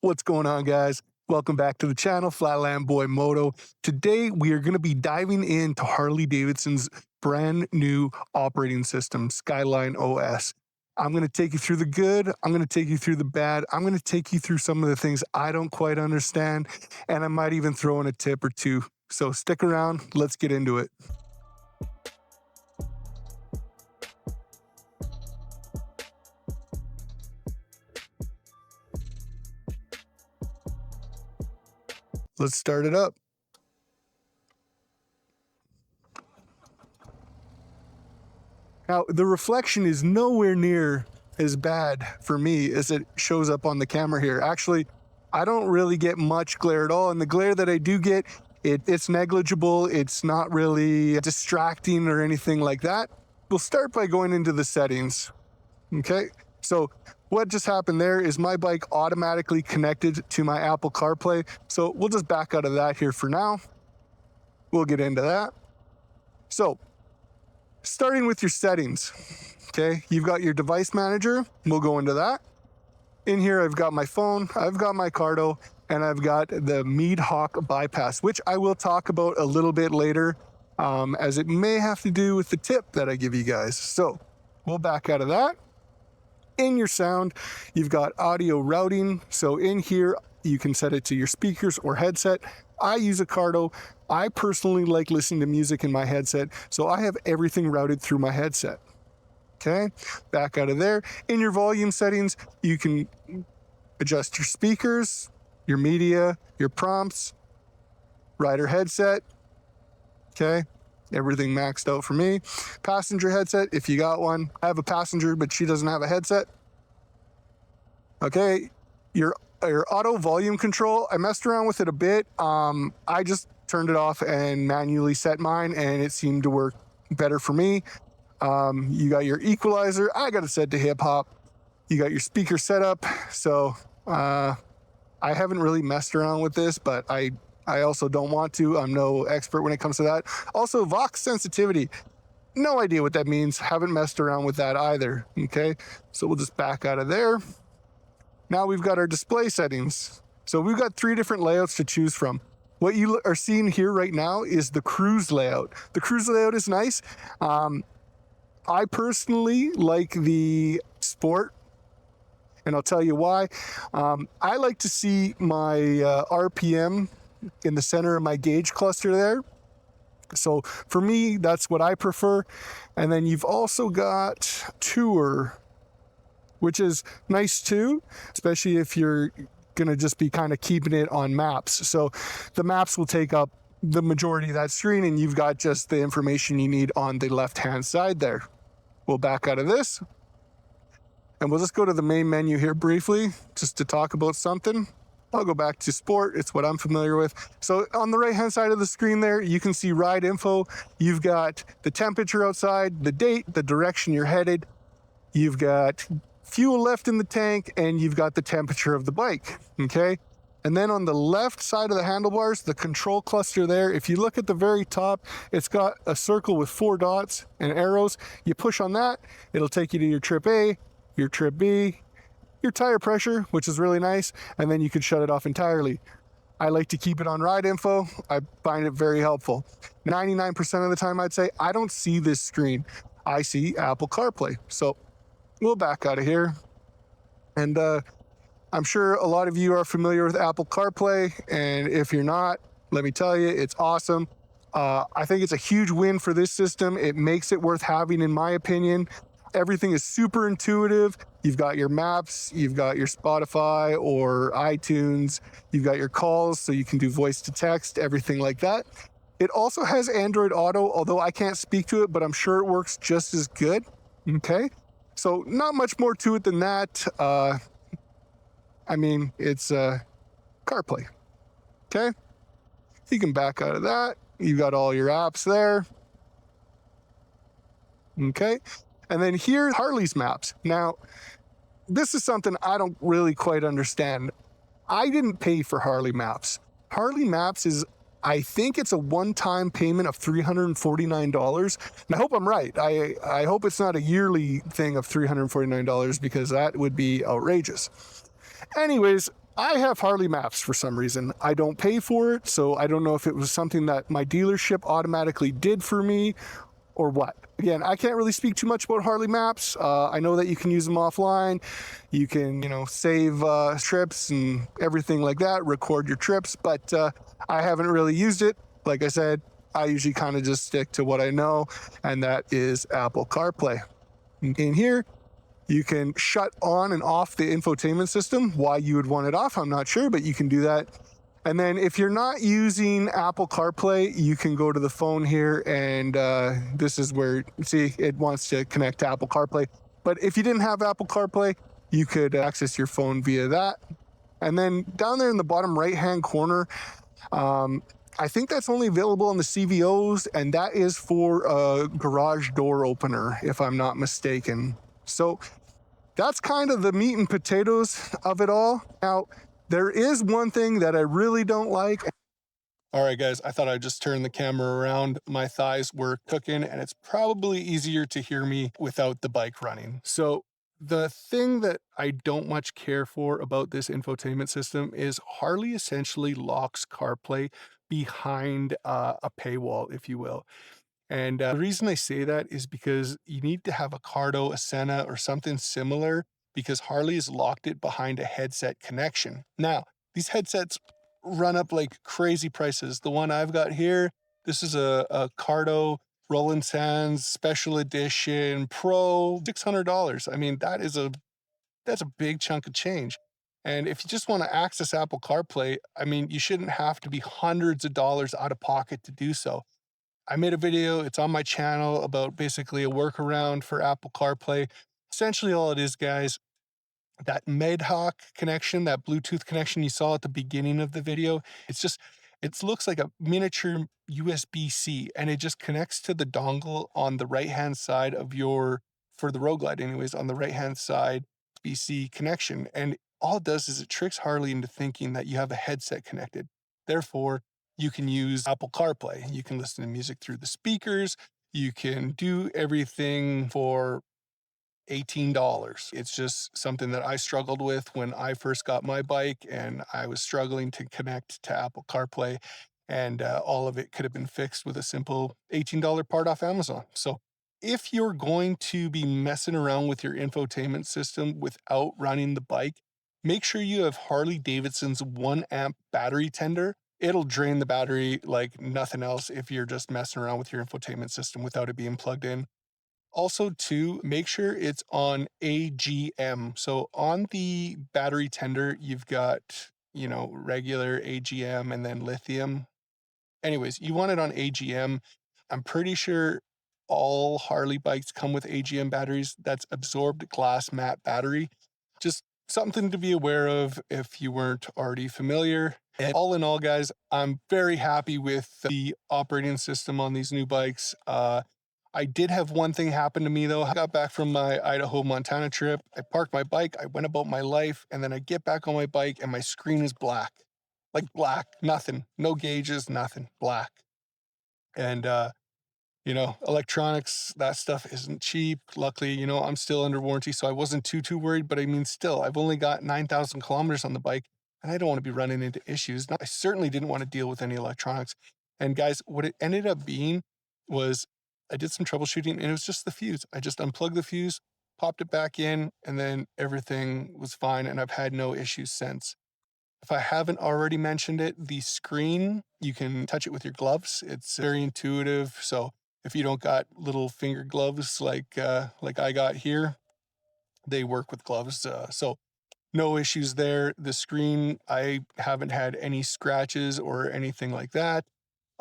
What's going on, guys? Welcome back to the channel, Flatland Boy Moto. Today, we are going to be diving into Harley-Davidson's brand new operating system, Skyline OS. I'm going to take you through the good, I'm going to take you through the bad, I'm going to take you through some of the things I don't quite understand, and I might even throw in a tip or two. So stick around, let's get into it. Let's start it up. Now, the reflection is nowhere near as bad for me as it shows up on the camera here. Actually, I don't really get much glare at all, and the glare that I do get, it's negligible. It's not really distracting or anything like that. We'll start by going into the settings, okay? So what just happened there is my bike automatically connected to my Apple CarPlay. So we'll just back out of that here for now. We'll get into that. So starting with your settings, okay? You've got your device manager. We'll go into that. In here, I've got my phone, I've got my Cardo, and I've got the Mead Hawk bypass, which I will talk about a little bit later, as it may have to do with the tip that I give you guys. So we'll back out of that. In your sound, you've got audio routing. So in here, you can set it to your speakers or headset. I use a Cardo. I personally like listening to music in my headset, so I have everything routed through my headset. Okay, back out of there. In your volume settings, you can adjust your speakers, your media, your prompts, rider headset. Okay, everything maxed out for me. Passenger headset, if you got one. I have a passenger, but she doesn't have a headset. Okay, your auto volume control, I messed around with it a bit. I just turned it off and manually set mine, and it seemed to work better for me. You got your equalizer. I got it set to hip hop. You got your speaker setup. So I haven't really messed around with this, but I also don't want to. I'm no expert when it comes to that. Also, Vox sensitivity. No idea what that means. Haven't messed around with that either. Okay, so we'll just back out of there. Now we've got our display settings. So we've got 3 different layouts to choose from. What you are seeing here right now is the cruise layout. The cruise layout is nice. I personally like the sport, and I'll tell you why. I like to see my RPM in the center of my gauge cluster there. So for me, that's what I prefer. And then you've also got tour, which is nice too, especially if you're gonna just be kind of keeping it on maps. So the maps will take up the majority of that screen, and you've got just the information you need on the left-hand side there. We'll back out of this, and we'll just go to the main menu here briefly, just to talk about something. I'll go back to sport. It's what I'm familiar with. So on the right-hand side of the screen there, you can see ride info. You've got the temperature outside, the date, the direction you're headed. You've got fuel left in the tank, and you've got the temperature of the bike, okay? And then on the left side of the handlebars, the control cluster there, if you look at the very top, it's got a circle with 4 dots and arrows. You push on that, it'll take you to your trip A, your trip B, your tire pressure, which is really nice, and then you can shut it off entirely. I like to keep it on ride info. I find it very helpful. 99% of the time, I'd say, I don't see this screen. I see Apple CarPlay. So we'll back out of here. And I'm sure a lot of you are familiar with Apple CarPlay, and if you're not, let me tell you, it's awesome. I think it's a huge win for this system. It makes it worth having, in my opinion. Everything is super intuitive. You've got your maps, you've got your Spotify or iTunes, you've got your calls, so you can do voice to text, everything like that. It also has Android Auto, although I can't speak to it, but I'm sure it works just as good, okay? So not much more to it than that. I mean, it's CarPlay, okay? You can back out of that. You've got all your apps there, okay? And then here, Harley's Maps. Now, this is something I don't really quite understand. I didn't pay for Harley Maps. Harley Maps is, I think it's a one-time payment of $349. And I hope I'm right. I hope it's not a yearly thing of $349 because that would be outrageous. Anyways, I have Harley Maps for some reason. I don't pay for it, so I don't know if it was something that my dealership automatically did for me or what. Again, I can't really speak too much about Harley Maps. I know that you can use them offline. You can, save trips and everything like that, record your trips, but I haven't really used it. Like I said, I usually kind of just stick to what I know, and that is Apple CarPlay. In here, you can shut on and off the infotainment system. Why you would want it off, I'm not sure, but you can do that. And then if you're not using Apple CarPlay, you can go to the phone here, and this is where, see, it wants to connect to Apple CarPlay. But if you didn't have Apple CarPlay, you could access your phone via that. And then down there in the bottom right-hand corner, I think that's only available on the CVOs, and that is for a garage door opener, if I'm not mistaken. So that's kind of the meat and potatoes of it all. Now, there is one thing that I really don't like. All right, guys, I thought I'd just turn the camera around. My thighs were cooking, and it's probably easier to hear me without the bike running. So the thing that I don't much care for about this infotainment system is Harley essentially locks CarPlay behind a paywall, if you will. And the reason I say that is because you need to have a Cardo, a Senna, or something similar, because Harley has locked it behind a headset connection. Now, these headsets run up like crazy prices. The one I've got here, this is a Cardo Roland Sands Special Edition Pro, $600. I mean, that's a big chunk of change. And if you just want to access Apple CarPlay, I mean, you shouldn't have to be hundreds of dollars out of pocket to do so. I made a video, it's on my channel, about basically a workaround for Apple CarPlay. Essentially all it is, guys, that Medhawk connection, that Bluetooth connection you saw at the beginning of the video, it looks like a miniature USB-C, and it just connects to the dongle on the right-hand side of for the Road Glide anyways, on the right-hand side, USB-C connection. And all it does is it tricks Harley into thinking that you have a headset connected. Therefore, you can use Apple CarPlay. You can listen to music through the speakers. You can do everything for $18. It's just something that I struggled with when I first got my bike, and I was struggling to connect to Apple CarPlay, and all of it could have been fixed with a simple $18 part off Amazon. So if you're going to be messing around with your infotainment system without running the bike, make sure you have Harley-Davidson's 1 amp battery tender. It'll drain the battery like nothing else if you're just messing around with your infotainment system without it being plugged in. Also, too, make sure it's on AGM. So on the battery tender, you've got, regular AGM and then lithium. Anyways, you want it on AGM. I'm pretty sure all Harley bikes come with AGM batteries. That's absorbed glass matte battery. Just something to be aware of if you weren't already familiar. And all in all, guys, I'm very happy with the operating system on these new bikes. I did have one thing happen to me, though. I got back from my Idaho-Montana trip. I parked my bike. I went about my life, and then I get back on my bike, and my screen is black. Like black, nothing. No gauges, nothing. Black. And, electronics, that stuff isn't cheap. Luckily, I'm still under warranty, so I wasn't too worried. But I mean, still, I've only got 9,000 kilometers on the bike, and I don't want to be running into issues. I certainly didn't want to deal with any electronics. And guys, what it ended up being was I did some troubleshooting, and it was just the fuse. I just unplugged the fuse, popped it back in, and then everything was fine, and I've had no issues since. If I haven't already mentioned it, the screen, you can touch it with your gloves. It's very intuitive. So if you don't got little finger gloves like I got here, they work with gloves. So no issues there. The screen, I haven't had any scratches or anything like that.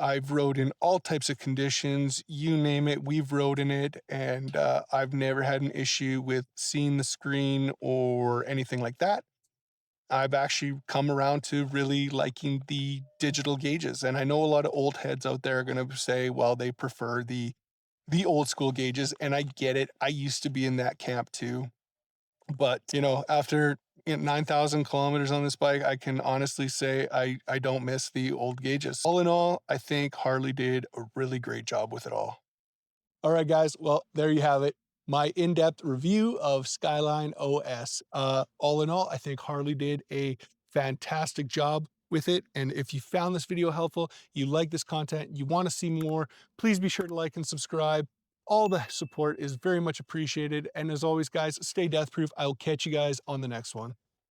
I've rode in all types of conditions, you name it, we've rode in it, and I've never had an issue with seeing the screen or anything like that. I've actually come around to really liking the digital gauges. And I know a lot of old heads out there are going to say, well, they prefer the old school gauges. And I get it. I used to be in that camp too. But, after 9,000 kilometers on this bike, I can honestly say I don't miss the old gauges. All in all, I think Harley did a really great job with it all. All right, guys. Well, there you have it. My in-depth review of Skyline OS. All in all, I think Harley did a fantastic job with it. And if you found this video helpful, you like this content, you want to see more, please be sure to like and subscribe. All the support is very much appreciated. And as always, guys, stay death proof. I will catch you guys on the next one.